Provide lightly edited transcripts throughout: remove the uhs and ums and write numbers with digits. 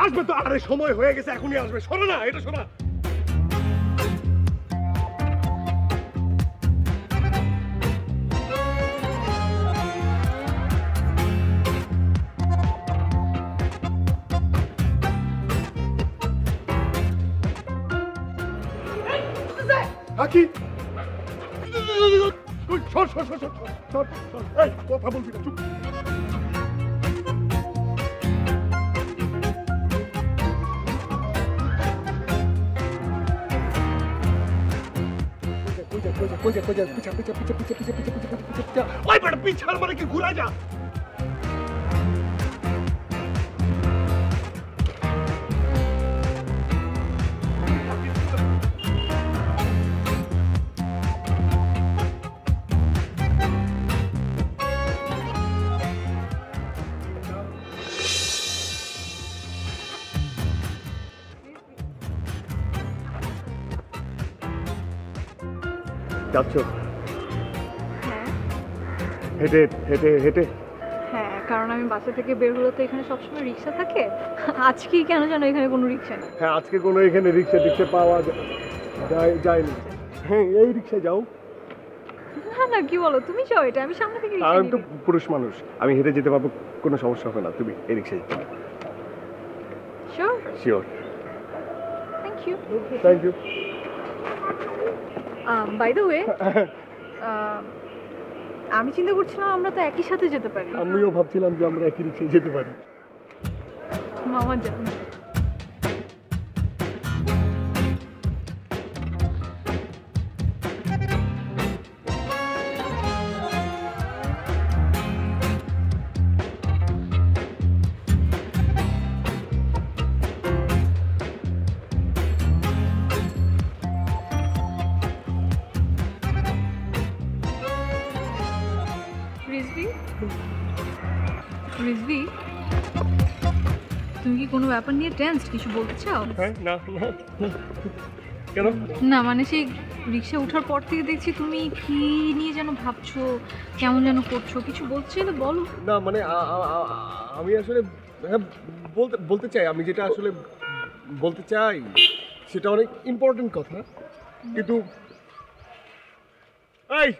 আসবে তো, আরে সময় হয়ে গেছে, এখনই আসবে। শোনো না, এটা শোনা। কি কথা বলবি না, চুপ। পিছার মানে কি ঘুরা যা। যাচ্ছ? হেঁটে হেঁটে হেঁটে? হ্যাঁ, কারণ আমি বাসা থেকে বের হলে তো এখানে সবসময় রিক্সা থাকে। আজকেই কেন জানো এখানে কোনো রিক্সা নেই। হ্যাঁ, আজকে কোনো এখানে রিক্সা পাওয়া যায়নি। হ্যাঁ, এই রিক্সায় যাও। না না, কি বলো, তুমি যাও, এটা আমি সামনে থেকে রিক্সা আমি তো পুরুষ মানুষ, আমি হেঁটে যেতে পারবো, কোনো সমস্যা হবে না। তুমি এই রিক্সায় যাও। Sure? Sure. Thank you. Thank you. By the way, আমি চিন্তা করছিলাম আমরা তো একই সাথে যেতে পারি। আমিও ভাবছিলাম যে আমরা একই রিক্সায় যেতে পারি। মামা যান। রিজভি, তুমি কি কোনো ব্যাপার নিয়ে টেনসড? কিছু বলতে চাও? হ্যাঁ, না না। কেন? না মানে সেই রিক্সা ওঠার পর থেকে দেখছি তুমি কি নিয়ে যেন ভাবছো, কেমন যেন করছো, কিছু বলছো না, বলো। না মানে আমি আসলে বলতে চাই, আমি যেটা আসলে বলতে চাই সেটা অনেক ইম্পর্টেন্ট কথা, কিন্তু এই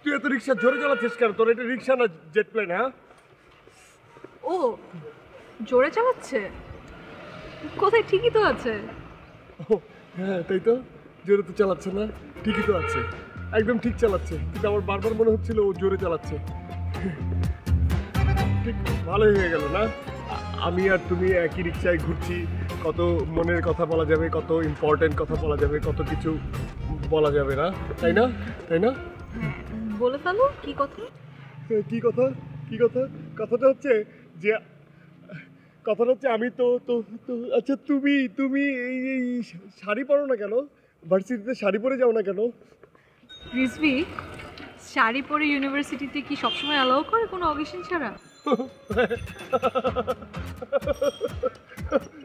তুই এত রিক্সা জোরে চালাচ্ছিস কেন? তোর এটা রিক্সা না জেট প্লেন। হ্যাঁ, ও জোরে চালাচ্ছে কোথায়? ঠিকই তো আছে। হ্যাঁ তাই তো, জোরে তো চালাচ্ছে না, ঠিকই তো আছে, একদম ঠিক চালাচ্ছে, কিন্তু আমার বারবার মনে হচ্ছিল ও জোরে চালাচ্ছে। ঠিক ভালোই হয়ে গেল না, আমি আর তুমি একই রিক্সায় ঘুরছি, কত মনের কথা বলা যাবে, কত ইম্পর্টেন্ট কথা বলা যাবে, কত কিছু বলা যাবে না, তাই না? তাই না? বলে ফেলো, কি কথা? কি কথা? কি কথা? কথাটা হচ্ছে যে, কথাটা হচ্ছে আমি তো তো তো আচ্ছা, তুমি এই শাড়ি পরো না কেন? ভার্সিটিতে শাড়ি পরে যাও না কেন? রিজভি, শাড়ি পরে ইউনিভার্সিটিতে কি সবসময় অ্যালাউ করে কোনো অকেশন ছাড়া?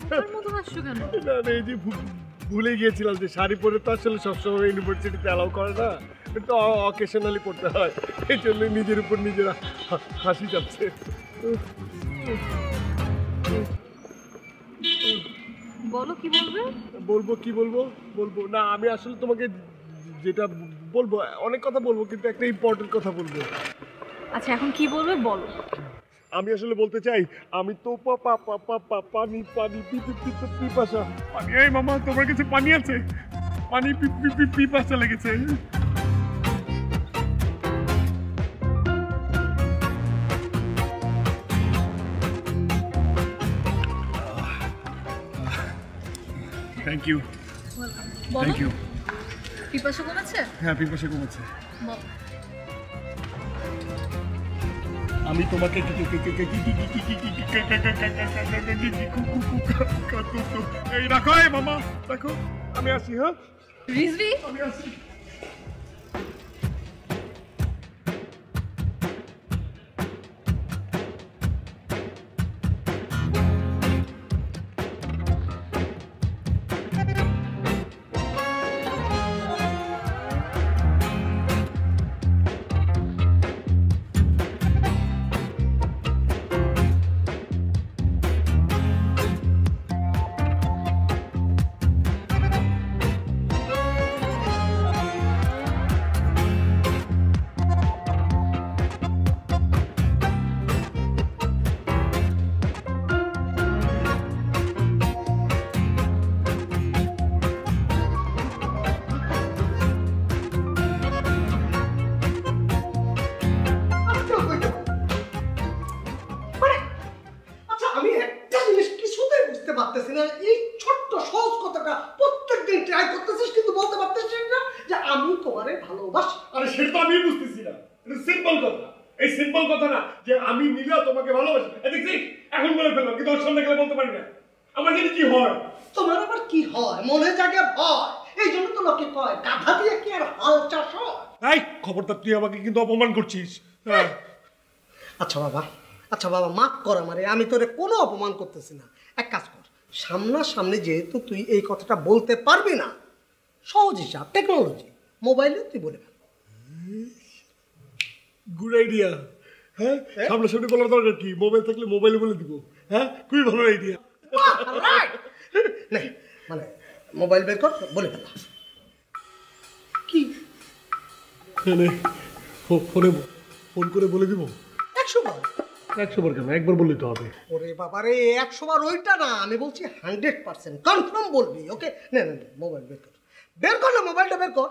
তার মতো হাসছো কেন? না না, এই যে ভুলে গিয়েছিলাম যে শাড়ি পরে তো আসলে সবসময় ইউনিভার্সিটিতে অ্যালাউ করে না, কিন্তু অকেশনালি পড়তে হয়, এই জন্য নিজের উপর নিজের হাসি যাচ্ছে। বলো, কি বলবে? বলবো না, আমি আসলে তোমাকে যেটা বলবো, অনেক কথা বলবো, কিন্তু একটা ইম্পর্টেন্ট কথা বলবো। আচ্ছা, এখন কি বলবে বলো। আমি আসলে বলতে চাই, আমি তো পানি পিপাসা পানি। এই মামা, তোমার কাছে পানি আছে? পানি পিপাসা লেগেছে। Thank you. Thank you. পিপাসা কমেছে? হ্যাঁ, পিপাসা কমেছে। বলো। আমি তোমাকে এই রাখো, মামা রাখো, আমি আসি। হ্যাঁ রিজভি, আমি আসি। পারতেছি না, এই ছোট্ট সহজ কথাটা প্রত্যেকদিন ট্রাই করতেছিস কিন্তু বলতে পারতেছিস না যে আমি তোমারে ভালোবাসি। আরে সেটা তো আমি বুঝতেছি না, এটা সিম্পল কথা। এই সিম্পল কথা না যে আমি নীলা তোমাকে ভালোবাসি, দেখছি এখন বলে ফেললাম, কিন্তু ওর সামনে গেলে বলতে পারি না। আমার যদি কি হয়? তোমার আবার কি হয়? মনে জাগে ভয়, এই জন্য তো লোকে কয় গাধা দিয়ে কি আর হাল চাষ হয়। এই খবরদার, তুই আমাকে কিন্তু অপমান করছিস। হ্যাঁ আচ্ছা বাবা মাফ কর আমারে, আমি তোরে কোনো অপমান করতেছি না। এক কাজ কর, সামনাসামনি যেহেতু তুই এই কথাটা বলতে পারবি না, সহজ হিসাব টেকনোলজি, মোবাইলে তুই বলে ফেল। Good idea. হ্যাঁ, সামনাসামনি বলার দরকার কি? মোবাইল থাকলে মোবাইলে বলে দিব। হ্যাঁ, খুবই ভালো আইডিয়া। মানে মোবাইল বের কর, বলে ফেল। কি ফোনে ফোন করে বলে দিব? 100 বার? 100 বার কেন, একবার বললেই তো হবে। ওরে বাবারে, 100 বার ওইটা না, আমি বলছি 100% কনফার্ম বলবি। ওকে, না মোবাইল বের কর না, মোবাইলটা বের কর।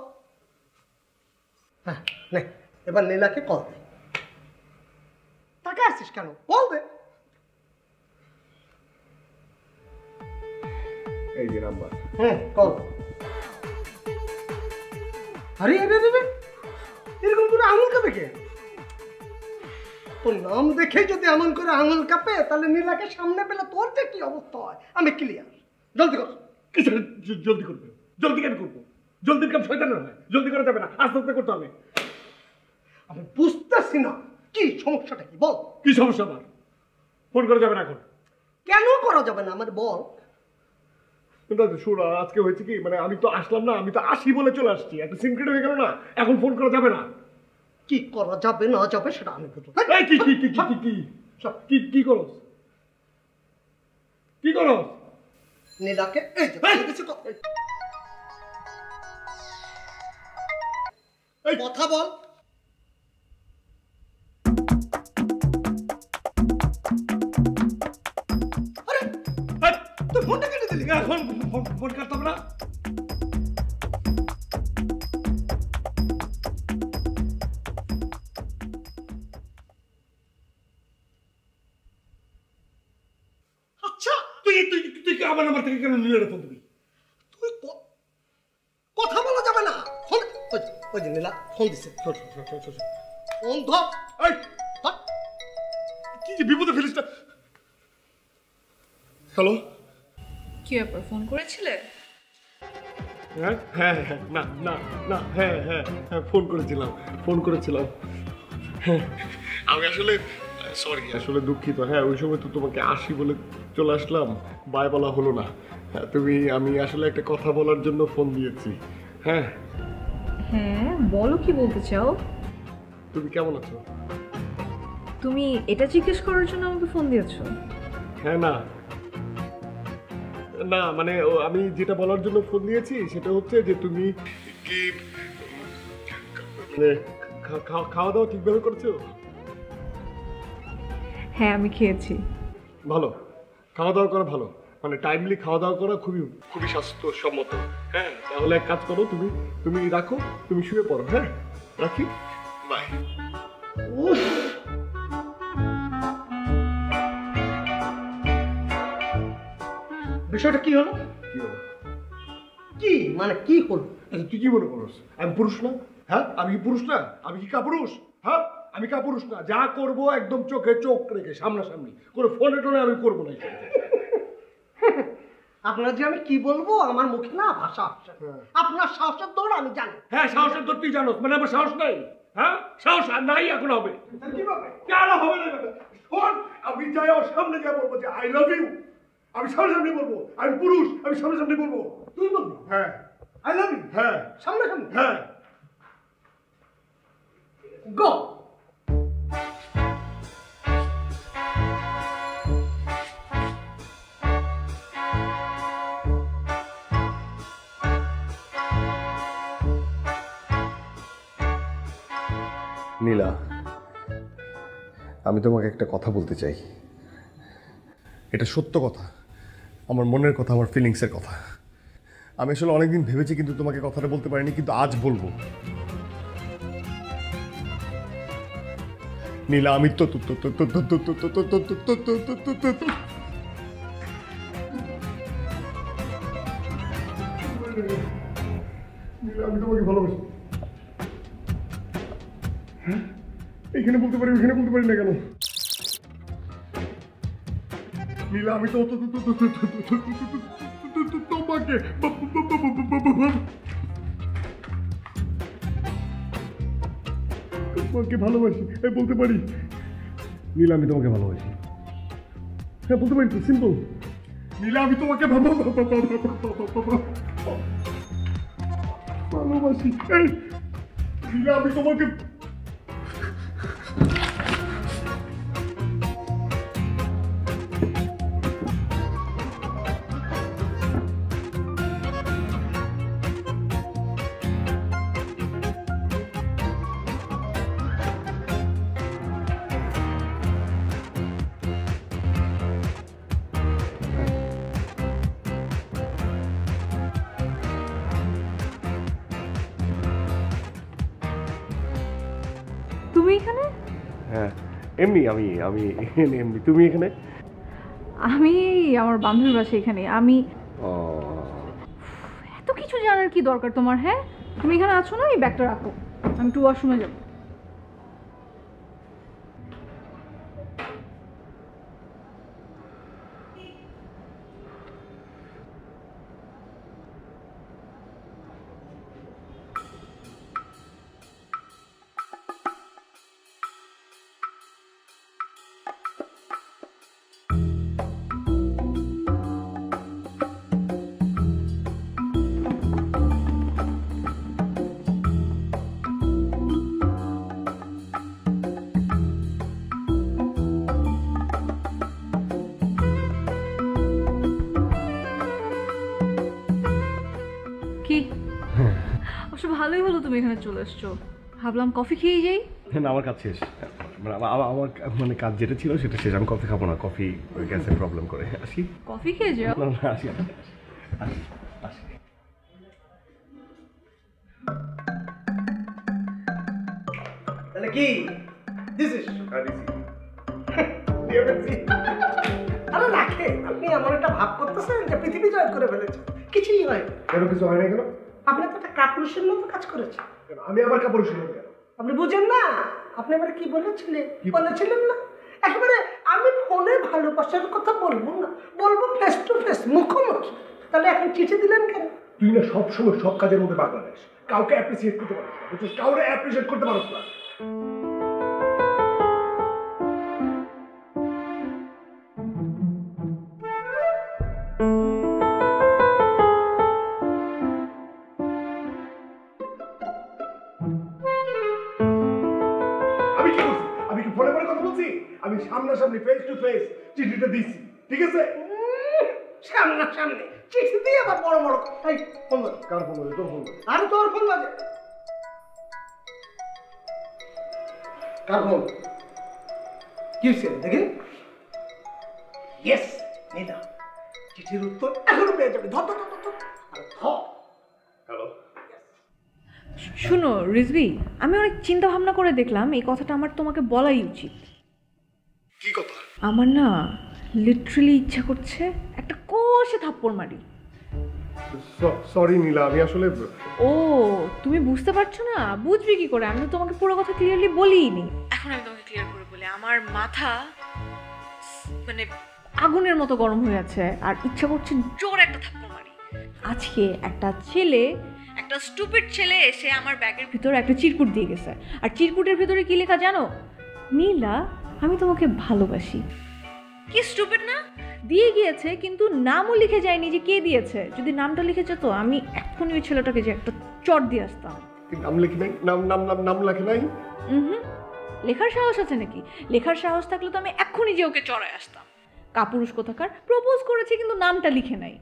হ্যাঁ নে, এবার নীলাকে কল দে। টাকা আসছিস কেন, কল দে। এই যে নাম্বার। হ্যাঁ কল। আরে এরকম করে আঙুল কাঁপে কে? তোর নাম দেখে যদি এমন করে আঙুল কাঁপে, তাহলে নীলাকে সামনে পেলে তোর যে কি অবস্থা হয় আমি ক্লিয়ার। জলদি কর। কিছু জলদি করবে? জলদি কেন করবো? জলদির কাম শয়তানের হয়, জলদি করা যাবে না, আস্তে আস্তে করতে হবে। আমি বুঝতেছি না কি সমস্যাটা, কি বল। কি সমস্যা আমার? ফোন করা যাবে না এখন? কেন করা যাবে না আমার বল। শোন, আজকে হয়েছে কি, মানে আমি তো আসলাম না, আমি তো আসি বলে চলে আসছি, একটা সিক্রেট হয়ে গেল না, এখন ফোন করা যাবে না। কি করা যাবে না যাবে সেটা আমি বুঝবো। এই কি কি কি কি কি কি কি করস? কি করস? নীলাকে এই যে কিছু কথা বল। আরে তুই ফোনটা কেটে দিলি, এখন ফোন করতাম না। আচ্ছা তুই তুই তুই আমার নাম্বার থেকে কেন নিয়ে ফোন দিবি? তুই কথা বলা যাবে না। ফোন ওই যে নীলা ফোন দিছে, ফোন ধর। এই কি যে বিপদে ফেলিস না। হ্যালো। কি ব্যাপার, ফোন করেছিলে? হ্যাঁ হ্যাঁ হ্যাঁ, না না না, হ্যাঁ হ্যাঁ হ্যাঁ, ফোন করেছিলাম। হ্যাঁ, আমি আসলে সরি, আসলে দুঃখিত। হ্যাঁ, ওই সময় তো তোমাকে আসি বলে চলে আসলাম, বাই বলা হলো না। হ্যাঁ, আমি আসলে একটা কথা বলার জন্য ফোন দিয়েছি। হ্যাঁ হ্যাঁ বলো, কি বলতে চাও? তুমি কেমন আছো? তুমি এটা জিজ্ঞেস করার জন্য আমাকে ফোন দিয়েছো? হ্যাঁ, না না, মানে আমি যেটা বলার জন্য ফোন দিয়েছি সেটা হচ্ছে যে তুমি কি মানে খাওয়া দাওয়া ঠিকভাবে করছো? হ্যাঁ আমি খেয়েছি। ভালো, খাওয়া দাওয়া করা ভালো, মানে টাইমলি খাওয়া দাওয়া করা খুবই খুবই স্বাস্থ্যসম্মত। হ্যাঁ, তাহলে এক কাজ করো, তুমি রাখো, তুমি শুয়ে পড়ো। হ্যাঁ, রাখি, বাই। বিষয়টা কি হলো? কি মানে কি হলো? তুই কি মনে করস আমি পুরুষ না? হ্যাঁ, আমি কি পুরুষ না? আমি কি কাপুরুষ? হ্যাঁ, আমি কাপুরুষ না। যা করব একদম চোখে চোখ রেখে সামনাসামনি, কোনো ফোনে টোনে আমি করবো না। আপনার যে আমি কি বলবো, আমার মুখে না ভাষা আসছে। আপনার সাহসের দৌড় আমি জানি। হ্যাঁ, সাহসের দৌড় তুই জানো, মানে আমার সাহস নাই। হ্যাঁ, সাহস আর নাই, এখন হবে। কিভাবে? কেন হবে না? শোন, আমি যাই ওর সামনে গিয়ে বলবো যে আই লাভ ইউ। আমি সামনাসামনি বলবো, আমি পুরুষ, আমি সামনাসামনি বলবো। তুই বলবি? হ্যাঁ, আই লাভ ইউ। হ্যাঁ, সামনাসামনি? হ্যাঁ। গো। নীলা, আমি তোমাকে একটা কথা বলতে চাই। এটা সত্য কথা, আমার মনের কথা, আমার ফিলিংসের কথা। আমি আসলে অনেকদিন ভেবেছি কিন্তু তোমাকে কথাটা বলতে পারিনি, কিন্তু আজ বলবো। নীলা, আমি তো নীলা আমি তোমাকে ভালোবাসি। হ্যাঁ এখানে বলতে পারি ওইখানে বলতে পারি না কেন? নীলা আমি তো তোমাকে তোমাকে ভালোবাসি বলতে পারি। নীলা আমি তোমাকে ভালোবাসি। হ্যাঁ বলতে পারি তো, সিম্পল। নীলা আমি তোমাকে ভালোবাসি। নীলা আমি তোমাকে তুমি এখানে? হ্যাঁ এমনি আমি আমি এমনি। তুমি এখানে? আমি আমার বান্ধবীর বাসা এখানে। আমি ও এত কিছু জানার কি দরকার তোমার? হ্যাঁ তুমি এখানে আছো না, এই ব্যাগটা রাখো, আমি একটু ওয়াশরুমে যাবো। কি অবশ্য ভালোই হলো তুমি এখানে চলে এসছো, ভাবলাম কফি খেয়ে যাই। না আমার কাজ শেষ। আমার মানে কাজ যেটা ছিল সেটা শেষ। আমি কফি খাবো না, কফি ওই গ্যাসের প্রবলেম করে। আসি। কফি খেয়ে যাও। না না আসি আসি আসি। তাহলে কি দিস আরে রাখে, আপনি এমন একটা ভাব করতেছেন যে পৃথিবী জয় করে ফেলেছেন। কিছুই হয় না। কেন কিছু হয় না কেন? আপনি তো একটা কাপুরুষের মতো কাজ করেছেন। আমি আবার কাপড় শুনবো কেন? আপনি বুঝেন না? আপনি এবারে কি বলেছিলেন? বলেছিলেন না একেবারে আমি ফোনে ভালোবাসার কথা বলবো না, বলবো ফেস টু ফেস, মুখোমুখি। তাহলে এখন চিঠি দিলেন কেন? তুই না সবসময় সব কাজের মধ্যে বাংলাদেশ, কাউকে অ্যাপ্রিসিয়েট করতে পারো না, বুঝছিস? কাউকে অ্যাপ্রিসিয়েট করতে পারো না। আমি কি বলছি? আমি কি ফোনে ফোনে কথা বলছি? আমি সামনাসামনি ফেস টু ফেস চিঠিটা দিছি, ঠিক আছে? সামনাসামনি চিঠি দিয়ে আবার বড় বড় এই ফোন বাজে। কার ফোন বলে? তোর ফোন বলে? আর তোর ফোন বাজে। কার ফোন? কি হয়েছে দেখেন? ইয়েস নিদা, চিঠির উত্তর এখনো পেয়ে যাবে। ধর ধর ধর ধর আর ধর। হ্যালো। শুনো রিজভি, আমি অনেক চিন্তা ভাবনা করে দেখলাম এই কথাটা আমার তোমাকে বলাই উচিত। কি কথা? আমার না লিটারালি ইচ্ছা করছে একটা কষে থাপ্পড় মারি। সরি নীলা, আমি আসলে ও তুমি বুঝতে পারছো না? বুঝবি কি করে? আমি তো তোমাকে পুরো কথা ক্লিয়ারলি বলিনি। এখন আমি তোমাকে ক্লিয়ার করে বলি, আমার মাথা মানে আগুনের মতো গরম হয়ে আছে আর ইচ্ছা করছে জোর একটা থাপ্পড় মারি। আজকে একটা ছেলে, একটা স্টুপিড ছেলে এসে আমার ব্যাগের ভিতরে একটা চিরকুট দিয়ে গেছে। আর চিরকুটের ভিতরে কি লেখা জানো? নীলা আমি তোমাকে ভালোবাসি। কি স্টুপিড না? দিয়ে গিয়েছে কিন্তু নামও লিখে যায়নি যে কে দিয়েছে। যদি নামটা লিখেছে তো আমি এক্ষুনি ওই ছেলেটাকে যে একটা চট দিয়ে আসতাম। নাম লিখি নাই, নাম লেখে নাই। লেখার সাহস আছে নাকি? লেখার সাহস থাকলে তো আমি এক্ষুনি যে ওকে চড়ায় আসতাম। কাপুরুষ কোথাকার, প্রপোজ করেছি কিন্তু নামটা লিখে নাই।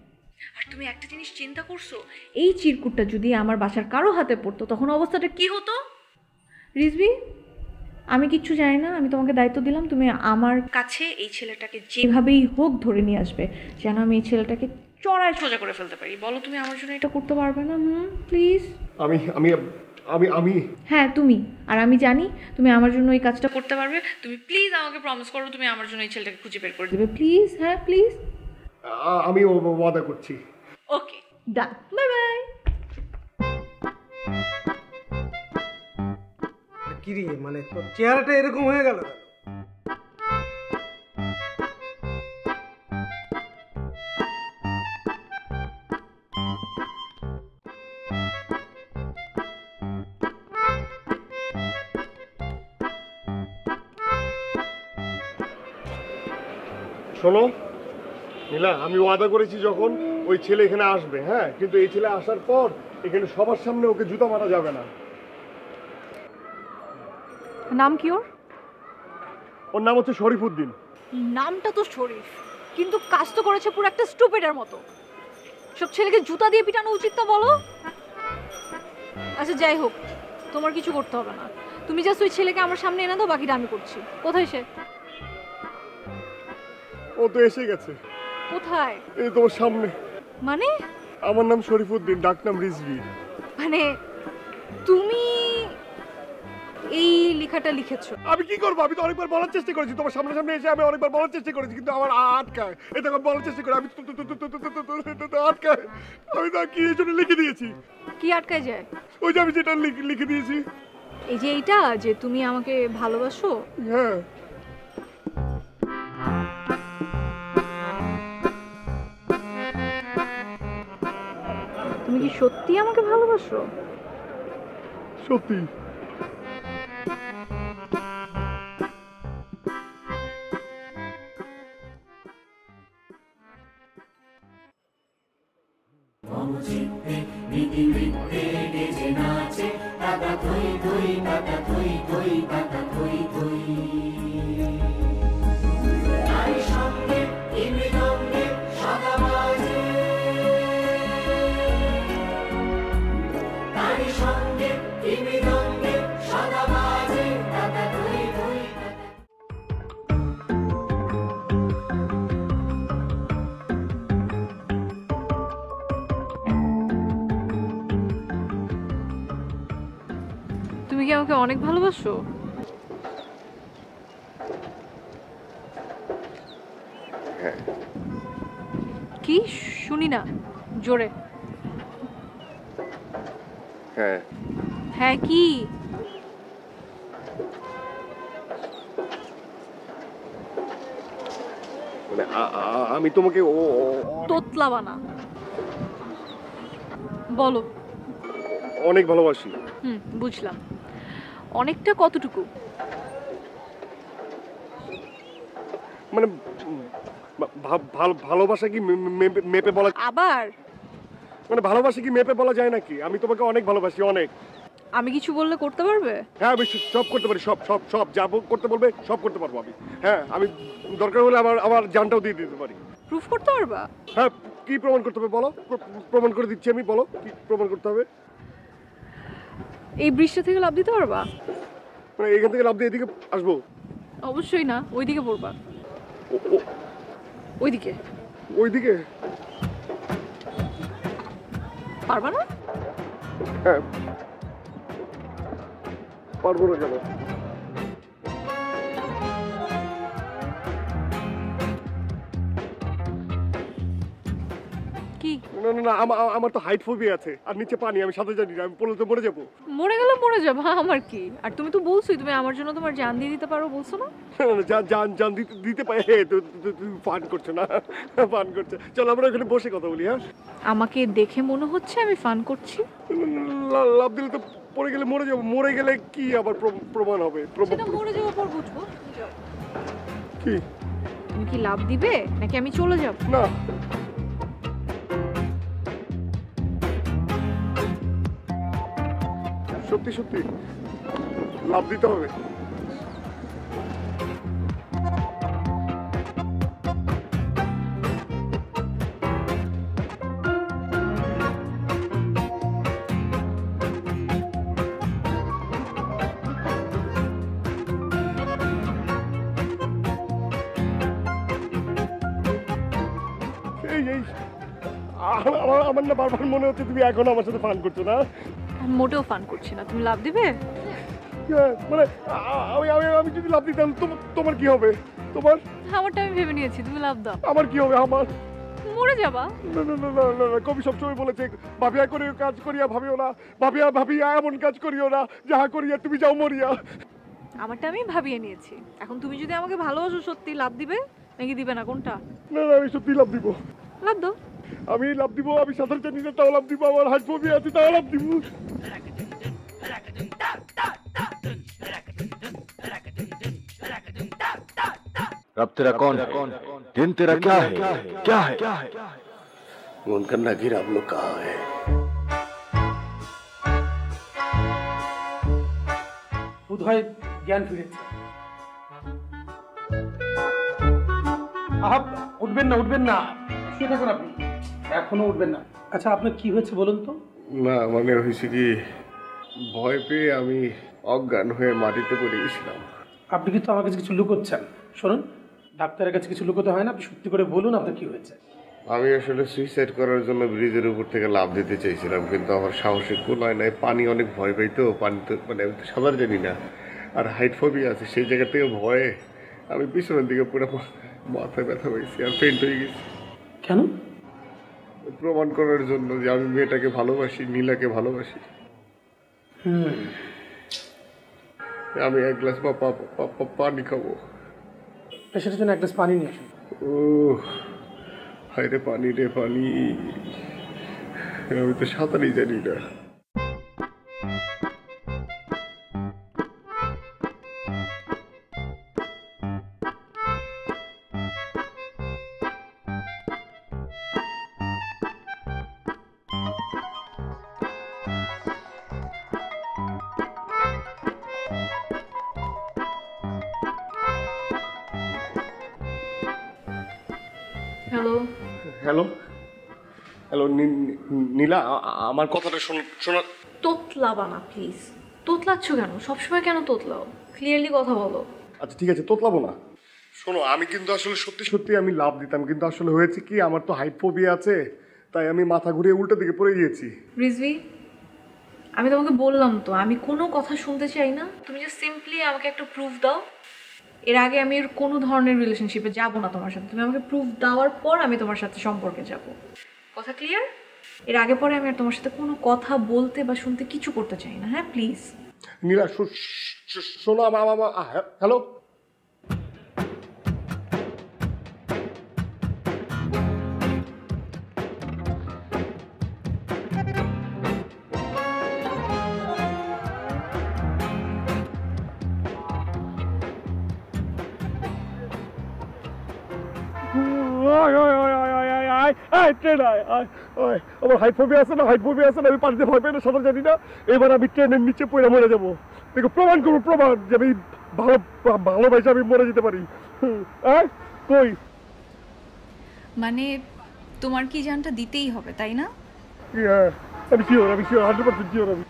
আর তুমি একটা জিনিস চিন্তা করছো, এই চিরকুটটা যদি আমার বাসার কারো হাতে পড়তো তখন অবস্থাটা কি হতো? রিজভি আমি কিচ্ছু জানি না, আমি তোমাকে দায়িত্ব দিলাম, তুমি আমার কাছে এই ছেলেটাকে যেভাবেই হোক ধরে নিয়ে আসবে, যেন আমি এই ছেলেটাকে চড়ায় সোজা করে ফেলতে পারি। বলো তুমি আমার জন্য এটা করতে পারবে না? প্লিজ। আমি আমি আমি আমি হ্যাঁ তুমি। আর আমি জানি তুমি আমার জন্য এই কাজটা করতে পারবে। তুমি প্লিজ আমাকে প্রমিস করো তুমি আমার জন্য এই ছেলেটাকে খুঁজে বের করে দেবে, প্লিজ। হ্যাঁ প্লিজ। আমি ওয়াদা করছি। ওকে ডান, বাই বাই। কিরে মানে তোর চেহারাটা এরকম হয়ে গেল কেন? শোনো নীলা, আমি ওয়াদা করেছি যখন ওই ছেলে এখানে আসবে, হ্যাঁ, কিন্তু এই ছেলে আসার পর এখানে সবার সামনে ওকে জুতা মারা যাবে না। নাম কি ওর? ওর নাম হচ্ছে শরীফুদ্দিন। নামটা তো শরীফ, কিন্তু কাজ তো করেছে পুরো একটা স্টুপিডের মতো। সব ছেলেকে জুতা দিয়ে পিটানো উচিত না বলো? আচ্ছা যাই হোক, তোমার কিছু করতে হবে না, তুমি জাস্ট ওই ছেলেকে আমার সামনে এনে দাও, বাকিটা আমি করছি। কোথায় সে? ও তো এসে গেছে। কোথায়? এই তোমার সামনে। মানে? আমার নাম শরীফুদ্দিন, ডাকনাম রিজভি। মানে তুমি এই লেখাটা লিখেছো? আমি কি করবো? আমি তো অনেকবার বলার চেষ্টা করেছি, তোমার সামনে সামনে এসে আমি অনেকবার বলার চেষ্টা করেছি, কিন্তু আমার আটকায়। এটা আমি বলার চেষ্টা করি, আমি আটকায়। আমি তা কি এই জন্য লিখে দিয়েছি। কি আটকায় যায়? ওই যে আমি যেটা লিখে দিয়েছি। এই যে এইটা, যে তুমি আমাকে ভালোবাসো। হ্যাঁ। তুমি কি সত্যি আমাকে ভালোবাসো? সত্যি। তুমি কি আমাকে অনেক ভালোবাসো? কি শুনি না, জোরে। হ্যাঁ। হ্যাঁ কি? মানে আমি তোমাকে তোতলা বানা, বলো। অনেক ভালোবাসি। বুঝলাম। অনেকটা কতটুকু? মানে ভালোবাসা কি মেপে বলা? আবার মানে ভালোবাসা কি মেপে বলা যায় নাকি? আমি তোমাকে অনেক ভালোবাসি, অনেক। আমি কিছু বললে করতে পারবে? হ্যাঁ, আমি সব করতে পারি, সব সব সব যা করতে বলবে সব করতে পারবো আমি। হ্যাঁ, আমি দরকার হলে আমার জানটাও দিয়ে দিতে পারি। প্রুফ করতে পারবা? হ্যাঁ, কি প্রমাণ করতে হবে বলো? প্রমাণ করে দিচ্ছি আমি, বলো কি প্রমাণ করতে হবে। এই বৃষ্টি থেকে লাফ দিতে পারবা? মানে এখান থেকে লাফ দিয়ে এদিকে আসবো? অবশ্যই না, ওইদিকে পড়বা। ওইদিকে? ওইদিকে? পারবা না? হ্যাঁ, পারবো না কেন? কি? না না না, আমার তো হাইট ফোবিয়া আছে, আর নিচে পানি, আমি সাথে জানি না, আমি পড়লে তো মরে যাবো। মরে গেলে মরে যাবো, আমার কি। আর তুমি তো বলছোই তুমি আমার জন্য তোমার জান দিয়ে দিতে পারো, বলছো না? জান দিতে পারে। তুমি ফান করছো না? ফান করছো। চলো আমরা এখানে বসে কথা বলি। হ্যাঁ, আমাকে দেখে মনে হচ্ছে আমি ফান করছি। লাভ দিলে তো পড়ে গেলে মরে যাবো। মরে গেলে কি আবার প্রমাণ হবে? সেটা মরে যাওয়ার পর বুঝবো। কি? তুমি কি লাভ দিবে নাকি আমি চলে যাব? না, সত্যি সত্যি লাভ দিতে হবে। আমার না বারবার মনে হচ্ছে তুমি এখন আমার সাথে ফান করছো না। মোটেও ফান করছি না। তুমি লাভ দিবে? মানে আমি যদি লাভ দিতাম তোমার কি হবে? তোমার? আমারটা আমি ভেবে নিয়েছি, তুমি লাভ দাও। আমার কি হবে? আমার মরে যাবা। না না না না না না, কবি সবসময় বলেছে ভাবিয়া করিও কাজ করিয়া ভাবিও না, ভাবিয়া ভাবিয়া এমন কাজ করিও না যাহা করিয়া তুমি যাও মরিয়া। আমারটা আমি ভাবিয়ে নিয়েছি, এখন তুমি যদি আমাকে ভালোবাসো সত্যি লাভ দিবে নাকি দিবে না, কোনটা? না না, আমি সত্যি লাভ দিব। লাভ দাও। আমি লাভ দিব, আমি সাঁতার জানি না তাও লাভ দিব, আমার হাইট ফোবিয়া আছে তাও লাভ দিব। रब तेरा कौन है? दिन तेरा क्या है? क्या है? उनका नगीर आप लोग कहाँ है? বোধহয় জ্ঞান ফিরেছে। আপ উঠবেন না, উঠবেন না, শুয়ে থাকুন আপনি, এখনো উঠবেন না। আচ্ছা আপনার কি হয়েছে বলুন তো? না মানে হয়েছে কি, ভয় পেয়ে আমি অজ্ঞান হয়ে মাটিতে পড়ে গেছিলাম। আপনি কিন্তু আমার কাছে কিছু লুকোচ্ছেন। শুনুন, ডাক্তারের কাছে কিছু লুকোতে হয় না, আপনি সত্যি করে বলুন আপনার কি হয়েছে। আমি আসলে সুইসাইড করার জন্য ব্রিজের উপর থেকে লাফ দিতে চাইছিলাম, কিন্তু আমার সাহসে কুলায় নাই। পানি অনেক ভয় পাই তো, পানিতে মানে আমি তো সাঁতার জানি না, আর হাইট ফোবিয়া আছে, সেই জায়গা থেকে ভয়ে আমি পিছনের দিকে পুরো মাথায় ব্যথা পাইছি আর ফেন্ট হয়ে গেছি। কেন? প্রমাণ করার জন্য যে আমি মেয়েটাকে ভালোবাসি, নীলাকে ভালোবাসি। আমি এক গ্লাস পানি খাবো। পেশেন্টের জন্য এক গ্লাস পানি নিয়ে আসুন। ও হায় রে পানি, রে পানি, আমি তো সাঁতারই জানি না। হ্যালো হ্যালো হ্যালো নীলা, আমার কথাটা শোনা। তোতলাবা না প্লিজ। তোতলাচ্ছ কেন? সবসময় কেন তোতলাও? ক্লিয়ারলি কথা বলো। আচ্ছা ঠিক আছে, তোতলাবো না। শোনো, আমি কিন্তু আসলে সত্যি সত্যি আমি লাভ দিতাম, কিন্তু আসলে হয়েছে কি, আমার তো হাইট ফোবিয়া আছে, তাই আমি মাথা ঘুরিয়ে উল্টো দিকে পড়ে গিয়েছি। রিজভি, আমি তোমাকে বললাম তো আমি কোনো কথা শুনতে চাই না, তুমি যে সিম্পলি আমাকে একটা প্রুফ দাও। এর আগে আমি এর কোনো ধরনের রিলেশনশিপে যাব না তোমার সাথে, তুমি আমাকে প্রুফ দেওয়ার পর আমি তোমার সাথে সম্পর্কে যাব। কথা ক্লিয়ার? এর আগে পরে আমি আর তোমার সাথে কোনো কথা বলতে বা শুনতে কিছু করতে চাই না। হ্যাঁ প্লিজ। নীলা শোনো, হ্যালো, আমার হাইট ফোবিয়া আছে না, হাইট ফোবিয়া আছে না, আমি পানিতে ভয় পাই না, সাঁতার জানি না। এবার আমি ট্রেনের নিচে পড়ে মরে যাবো। দেখো, প্রমাণ করবো, প্রমাণ যে আমি ভালোবাসে আমি মরে যেতে পারি। কই মানে তোমার কি জানটা দিতেই হবে তাই না? আমি শিওর, 100% শিওর। আমি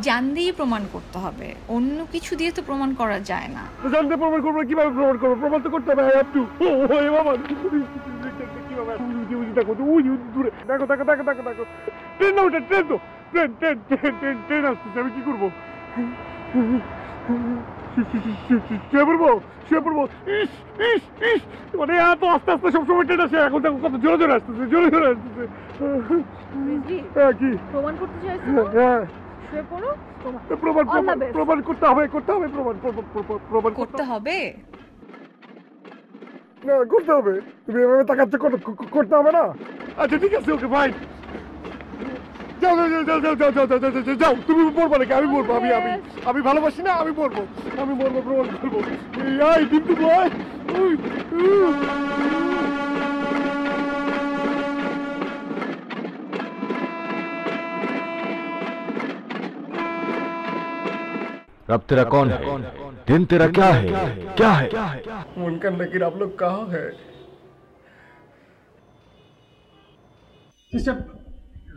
জান দিয়ে প্রমাণ করতে হবে, অন্য কিছু দিয়ে তো প্রমাণ করা যায় না। তো জানতে প্রমাণ করবো, কিভাবে প্রমাণ করবো? প্রমাণ তো করতে হবে। বাবা কিভাবে দেখো দূরে, দেখো দেখো দেখো দেখো দেখো, ট্রেন না ওটা, ট্রেন তো, train train train train train আসতেছে। আমি কি করবো? শুয়ে পড়বো, শুয়ে পড়বো। ইস ইস ইস, মানে এত আস্তে আস্তে সবসময় ট্রেন আসে, এখন দেখো কত জোরে জোরে আসতেছে, জোরে জোরে আসতেছে। হ্যাঁ কি প্রমাণ করতে চাইছো? হ্যাঁ, শুয়ে পড়ো। প্রমাণ প্রমাণ করতে হবে, করতে হবে, প্রমাণ প্রমাণ করতে হবে। না, করতে হবে। তুমি এভাবে তাকাচ্ছ, করতে হবে না? আচ্ছা ঠিক আছে, ওকে ফাইন। যাও যাও যাও যাও যাও যাও যাও যাও যাও, তুমি বলবো নাকি? আমি বলবো, আমি ভালোবাসি না, আমি বলবো, প্রমাণ করবো। এই কিন্তু বয় रब तेरा कौन है? दिन तेरा क्या है? क्या है? उनका नकीर आप लोग कहाँ है? সিস্টার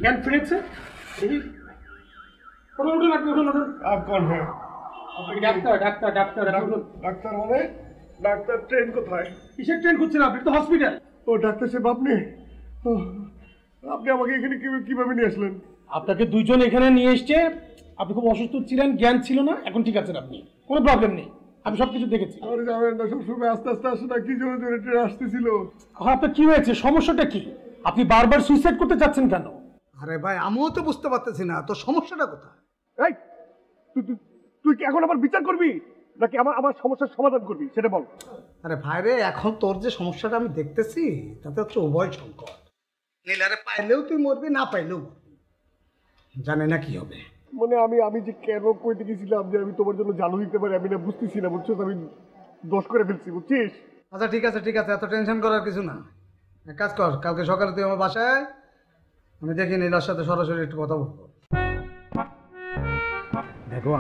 জ্ঞান ফিরেছে? উঠুন উঠুন, আপনি উঠুন উঠুন। आप कौन है? Doctor doctor doctor doctor. Doctor মানে? ডাক্তার ট্রেন কোথায়? কিসের ট্রেন খুঁজছেন আপনি? তো হসপিটাল। ও ডাক্তার সাহেব, আপনি আপনি আমাকে এখানে কিভাবে নিয়ে আসলেন? আপনাকে দুইজন এখানে নিয়ে এসছে। আপনি খুব অসুস্থ ছিলেন, জ্ঞান ছিল না, এখন ঠিক আছেন আপনি, কোনো প্রবলেম নেই, আমি সবকিছু দেখেছি। আরে যাবেন না, সবসময় আস্তে আস্তে আসে না, কি জোরে জোরে ট্রেন আসতেছিল। আপনার কি হয়েছে? সমস্যাটা কি? আপনি বারবার সুইসাইড করতে চাচ্ছেন কেন? আরে ভাই আমিও তো বুঝতে পারতেছি না তোর সমস্যাটা কোথায়। এই তুই কি এখন আবার বিচার করবি নাকি আমার সমস্যার সমাধান করবি সেটা বল। আরে ভাই রে, এখন তোর যে সমস্যাটা আমি দেখতেছি তাতে হচ্ছে উভয় সংকট। নীলারে পাইলেও তুই মরবি, না পাইলেও মরবি, জানে না কি হবে। মানে আমি যে কেন কইতে গেছিলাম যে আমি তোমার জন্য জানু দিতে পারি আমি না বুঝতেছি না, বুঝছো? আমি দোষ করে ফেলছি, বুঝছিস? আচ্ছা ঠিক আছে এত টেনশন করার কিছু না। এক কাজ কর, কালকে সকালে তুই আমার বাসায়, আমি দেখি নীলার সাথে সরাসরি একটু কথা বলবো। দেখো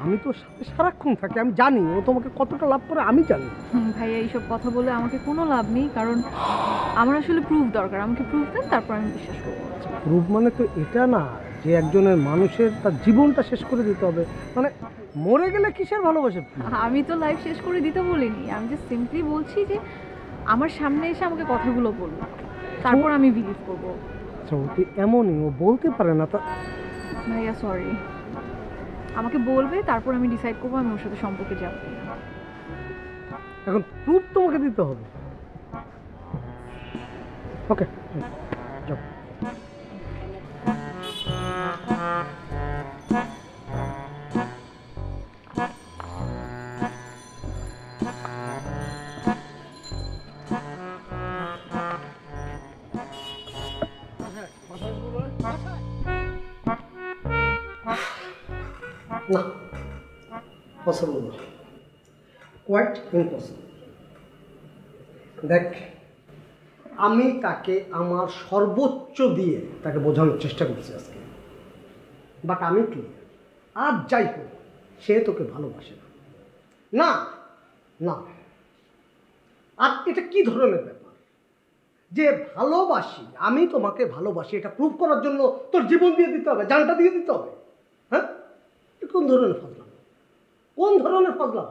আমি তোর সাথে সারাক্ষণ থাকি, আমি জানি ও তোমাকে কতটা লাভ করে আমি জানি। ভাইয়া এইসব কথা বলে আমাকে কোনো লাভ নেই, কারণ আমার আসলে প্রুফ দরকার। আমাকে প্রুফ দেন, তারপর আমি বিশ্বাস করবো। প্রুফ মানে তো এটা না যে একজনের মানুষের তার জীবনটা শেষ করে দিতে হবে, মানে মরে গেলে কিসের ভালোবাসে। আমি তো লাইফ শেষ করে দিতে বলিনি, আমি জাস্ট সিম্পলি বলছি যে আমার সামনে এসে আমাকে কথাগুলো বলবো, তারপর আমি বিলিভ করবো। আচ্ছা ও তুই এমনই, ও বলতে পারে না তা। ভাইয়া সরি, আমাকে বলবে, তারপর আমি ডিসাইড করবো আমি ওর সাথে সম্পর্কে যাবো। এখন প্রুফ তোমাকে দিতে হবে। ওকে যাও। না পসিবল না, কোয়াইট ইম্পসিবল। দেখ আমি তাকে আমার সর্বোচ্চ দিয়ে তাকে বোঝানোর চেষ্টা করছি আজকে, বাট আমি ক্লিয়ার, আর যাই হোক সে তোকে ভালোবাসে না। না না, আর এটা কি ধরনের ব্যাপার যে ভালোবাসি, আমি তোমাকে ভালোবাসি এটা প্রুভ করার জন্য তোর জীবন দিয়ে দিতে হবে, জানটা দিয়ে দিতে হবে? হ্যাঁ, কোন ধরনের ফাজলাম, কোন ধরনের ফাজলাম?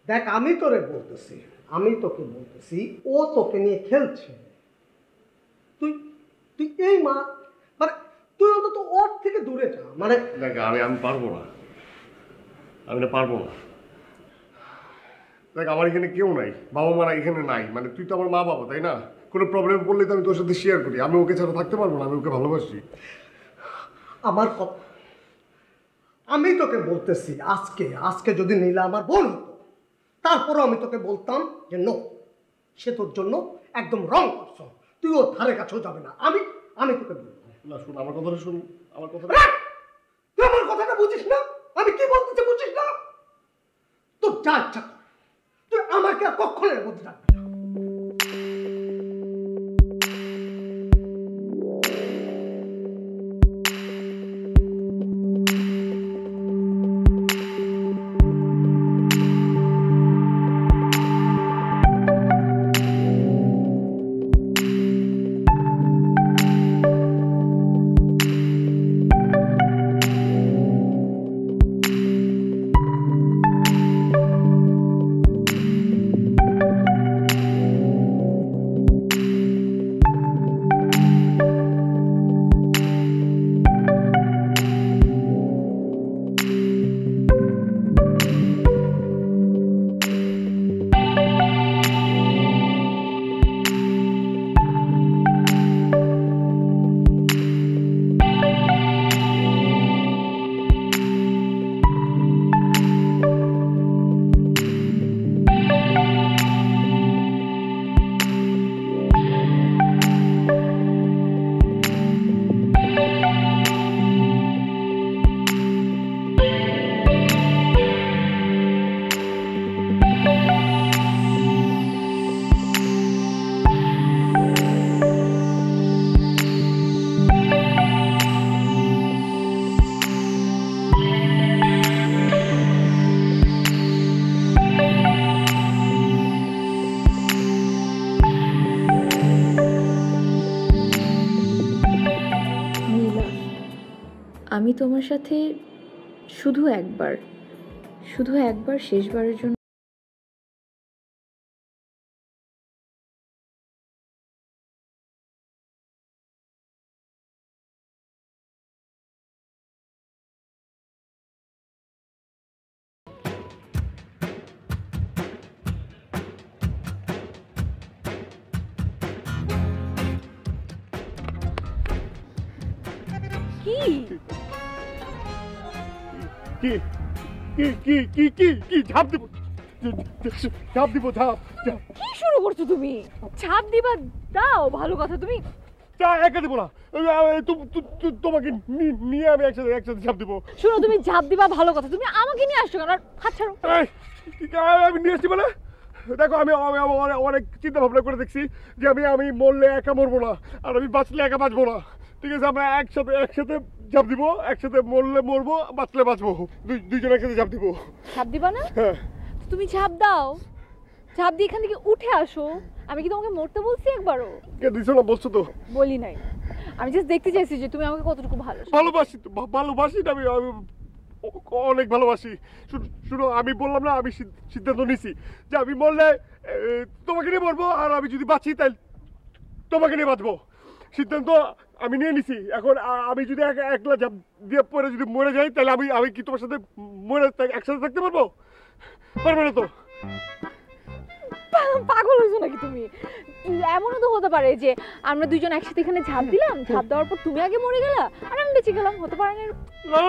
দেখ আমি তোকে বলতেছি ও তোকে নিয়ে খেলছে। তুই এই মা, মানে তুই অন্তত ওর থেকে দূরে যা। মানে দেখ আমি পারবো না, আমি না পারবো না। দেখ আমার এখানে কেউ নাই, বাবা মারা এখানে নাই, মানে তুই তো আমার মা বাবা, তাই না? কোনো প্রবলেম পড়লে তো আমি তোর সাথে শেয়ার করি। আমি ওকে ছাড়া থাকতে পারবো না, আমি ওকে ভালোবাসি। আমার কথা আমি তোকে বলতেছি, আজকে যদি নীলা আমার বোন হতো তারপরও আমি তোকে বলতাম যে নো, সে তোর জন্য একদম রং করছো, তুই ওর ধারে কাছেও যাবে না। আমি তোকে বলবো না, শুন আমার কথাটা, শুন আমার কথাটা। তুই আমার কথাটা বুঝিস না, আমি কি বলতেছি বুঝিস না? তোর যা ইচ্ছা কর, তুই আমাকে আর কখনো এর মধ্যে রাখবি না। আমি তোমার সাথে শুধু একবার শেষবারের জন্য কি কি কি কি কি কি কি ঝাঁপ দিব ঝাঁপ দিব ঝাঁপ ঝাঁপ। কি শুরু করছো তুমি? ছাপ দিবা দাও, ভালো কথা। তুমি তা একা দেবো না, তোমাকে নিয়ে আমি একসাথে একসাথে ঝাঁপ দিব। শোনো, তুমি ঝাঁপ দিবা ভালো কথা, তুমি আমাকে নিয়ে আসছো কেন? আর হাত ছাড়ো। আমি নিয়ে আসছি বলে দেখো, আমি অনেক চিন্তা ভাবনা করে দেখছি যে আমি মরলে একা মরবো না, আর আমি বাঁচলে একা বাঁচবো না। ঠিক আছে, আমরা একসাথে ঝাঁপ দিব, একসাথে মরলে মরবো, বাঁচলে বাঁচবো, দুইজন একসাথে ঝাঁপ দিব। ঝাঁপ দিবা না? হ্যাঁ। তুমি ঝাঁপ দাও, ঝাঁপ দিয়ে এখান থেকে উঠে আসো। আমি কি তোমাকে মরতে বলছি একবারও? কে দিছো না? বলছো তো। বলি নাই, আমি জাস্ট দেখতে চাইছি যে তুমি আমাকে কতটুকু ভালোবাসি। তো ভালোবাসি না, আমি অনেক ভালোবাসি। শুনো, আমি বললাম না, আমি সিদ্ধান্ত নিছি যে আমি মরলে তোমাকে নিয়ে মরবো, আর আমি যদি বাঁচি তাহলে তোমাকে নিয়ে বাঁচবো। সিদ্ধান্ত আমি নিয়ে নিছি। এখন আমি যদি একলা ঝাঁপ দিয়ে পরে যদি মরে যাই, তাহলে আমি কি তোমার সাথে মরে একসাথে থাকতে পারবো? পারবে না তো? পাগল হয়েছো নাকি তুমি? এমনও তো হতে পারে যে আমরা দুজন একসাথে এখানে ঝাঁপ দিলাম, ঝাঁপ দেওয়ার পর তুমি আগে মরে গেলা আর আমি বেঁচে গেলাম। হতে পারে না? না,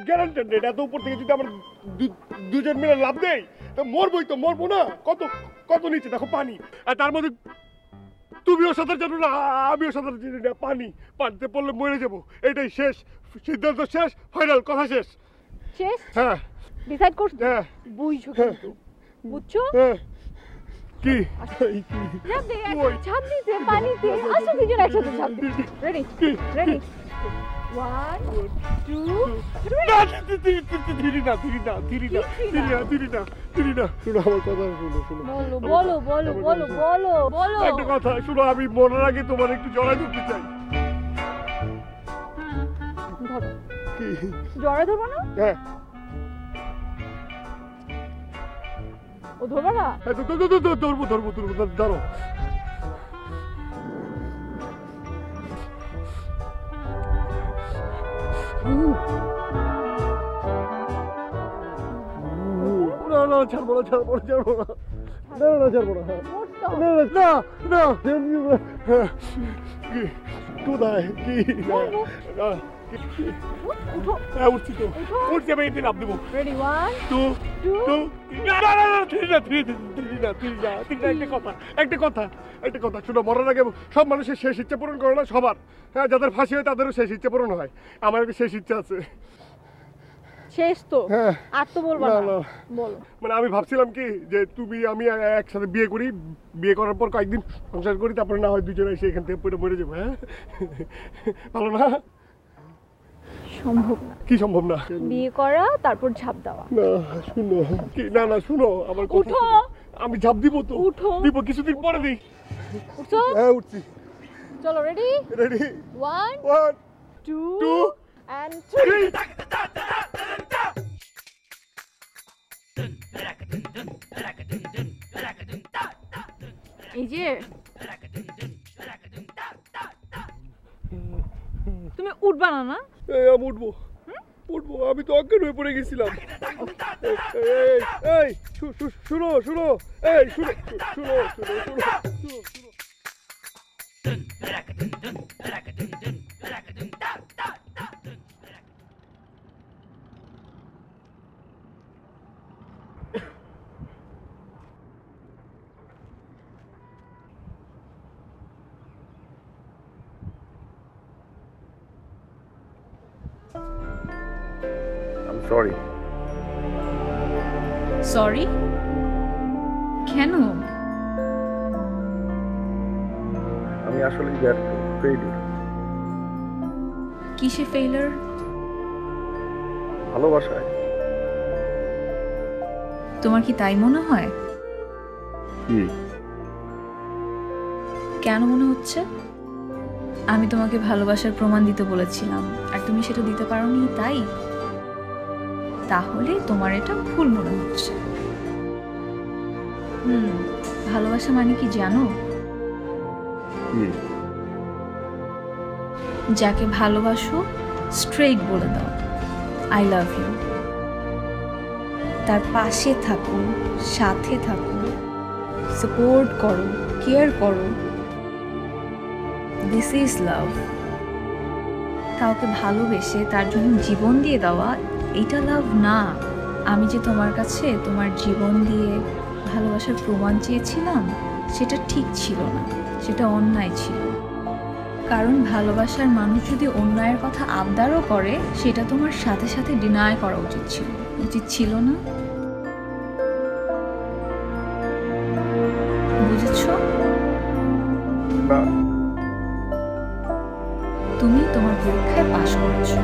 গ্যারান্টেড। এত উপর থেকে যদি আমরা দুজন মিলে লাভ দেই তো মরবোই, তো মরবো না? কত নিচে দেখো পানি, আর তার মধ্যে তুমিও সাঁতার জানো না, আমিও সাঁতার জানি না। পানিতে পড়লে মরে যাবো, এটাই শেষ সিদ্ধান্ত, শেষ ফাইনাল, কথা শেষ। শেষ? হ্যাঁ, ডিসাইড করছো? হ্যাঁ। বুঝছো কিন্তু, বুঝছো? হ্যাঁ। কি ঝাঁপ দিতে পানিতে, আসো দুজন একসাথে ঝাঁপ দিই। রেডি? রেডি? 1 2 বলো। একটা কথা শুনো, আমি মরার আগে তোমার একটু জড়াই ধরতে চাই। জড়াই ধরবো না? হ্যাঁ। ও ধরবো না? ধরবো, ধরো। না, ছাড়বো না। কোথায় কি? উঠছি তো, উঠছি, আমি এতে লাভ দেবো। রেডি? 1 2 একটা কথা শুনো, মরার আগে সব মানুষের শেষ ইচ্ছা পূরণ করে না সবার। হ্যাঁ, যাদের ফাঁসি হয় তাদেরও শেষ ইচ্ছা পূরণ হয়। আমার একটা শেষ ইচ্ছা আছে। শেষ তো? হ্যাঁ। আর তো বলবা না? বলো। মানে আমি ভাবছিলাম কি যে তুমি আমি একসাথে বিয়ে করি, বিয়ে করার পর কয়েকদিন সংসার করি, তারপরে না হয় দুজনে এসে এখান থেকে মরে যাবো। হ্যাঁ, ভালো না? সম্ভব না। কি সম্ভব না? বিয়ে করা তারপর ঝাঁপ দেওয়া। না শুনো, না শুনো আমার কথা। উঠো। আমি ঝাঁপ দিব তো। উঠো। দিব, কিছুদিন পরে দিই। উঠছো? হ্যাঁ, উঠছি। চলো, রেডি? 1 2 and 3। এই যে তুমি উঠবা না? না, আমি উঠবো। আমি তো অজ্ঞান হয়ে পড়ে গেছিলাম। শুনো, শুনো। সরি। সরি? কেন? আমি আসলে ব্যর্থ, ফেইলিউর। কিসে ফেইলার? ভালোবাসায়। তোমার কি তাই মনে হয়? কি? কেন মনে হচ্ছে? আমি তোমাকে ভালোবাসার প্রমাণ দিতে বলেছিলাম আর তুমি সেটা দিতে পারোনি, তাই? তাহলে তোমার এটা ভুল মনে হচ্ছে। ভালোবাসা মানে কি জানো? যাকে ভালোবাসো স্ট্রেইট বলে দাও আই লাভ ইউ। তার পাশে থাকো, সাথে থাকো, সাপোর্ট করো, কেয়ার করো। This is love. কাউকে ভালোবেসে তার জন্য জীবন দিয়ে দেওয়া এটা লাভ না। আমি যে তোমার কাছে তোমার জীবন দিয়ে ভালোবাসার প্রমাণ চেয়েছিলাম সেটা ঠিক ছিল না, সেটা অন্যায় ছিল। কারণ ভালোবাসার মানুষ যদি অন্যায়ের কথা আবদারও করে সেটা তোমার সাথে সাথে ডিনাই করা উচিত ছিল না। বুঝেছো? না। তুমি তোমার পরীক্ষায় পাশ করেছো,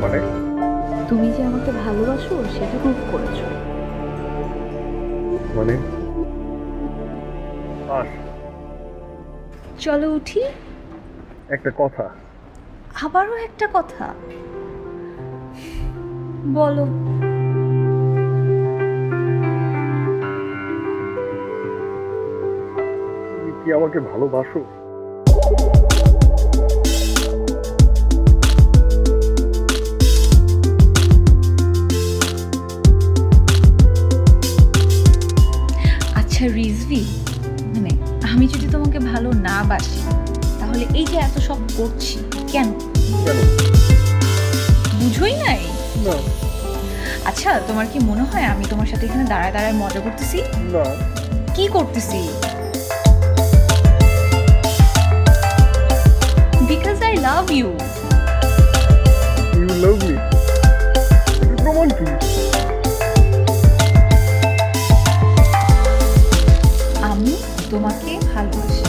মানে তুমি যে আমাকে ভালোবাসো সেটা প্রুভ করেছো। মানে আস চলো উঠি। একটা কথা, আবারও একটা কথা বলো। তুমি কি আমাকে ভালোবাসো? আচ্ছা রিজভি, মানে আমি যদি তোমাকে ভালো না বাসি তাহলে এই যে এত সব করছি কেন? কেন? বুঝোই নাই? না। আচ্ছা তোমার কি মনে হয় আমি তোমার সাথে এখানে দাঁড়ায় দাঁড়ায় মজা করতেছি? না। কি করতেছি? Because I love you. You love me? প্রমাণ কি? আমি তোমাকে ভালোবাসি,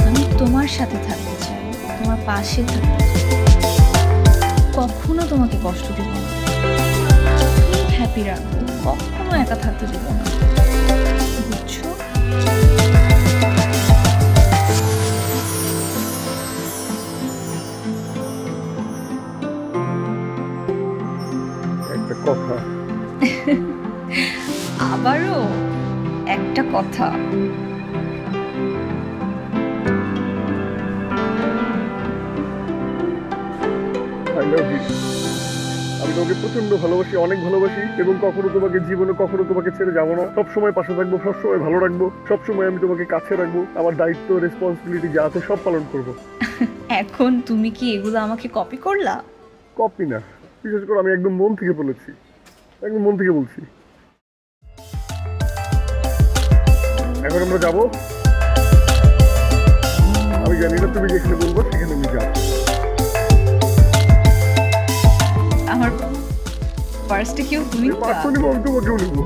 আমি তোমার সাথে থাকতে চাই, তোমার পাশে থাকতে চাই, কখনো তোমাকে কষ্ট দেব না, হ্যাপি রাখবো, কখনো একা থাকতে দেব না। বুঝছো? একটা কথা। আবারও একটা কথা। I love you. আমি তোমাকে প্রচন্ড ভালোবাসি, অনেক ভালোবাসি, এবং কখনো তোমাকে জীবনে কখনো তোমাকে ছেড়ে যাবো না। সবসময় পাশে থাকবো, সবসময় ভালো রাখবো, সবসময় আমি তোমাকে কাছে রাখবো। আমার দায়িত্ব, রেসপন্সিবিলিটি যা আছে সব পালন করবো। এখন তুমি কি এগুলো আমাকে কপি করলা? কপি না, বিশেষ করে আমি একদম মন থেকে বলেছি, একদম মন থেকে বলছি। এখন আমরা যাবো। আমি জানি না তুমি যেখানে বলবো সেখানে আমি যাবো। আমার ফার্স্টে কেউ তুমি পার্সোনালি আমি তোমাকেও নেবো।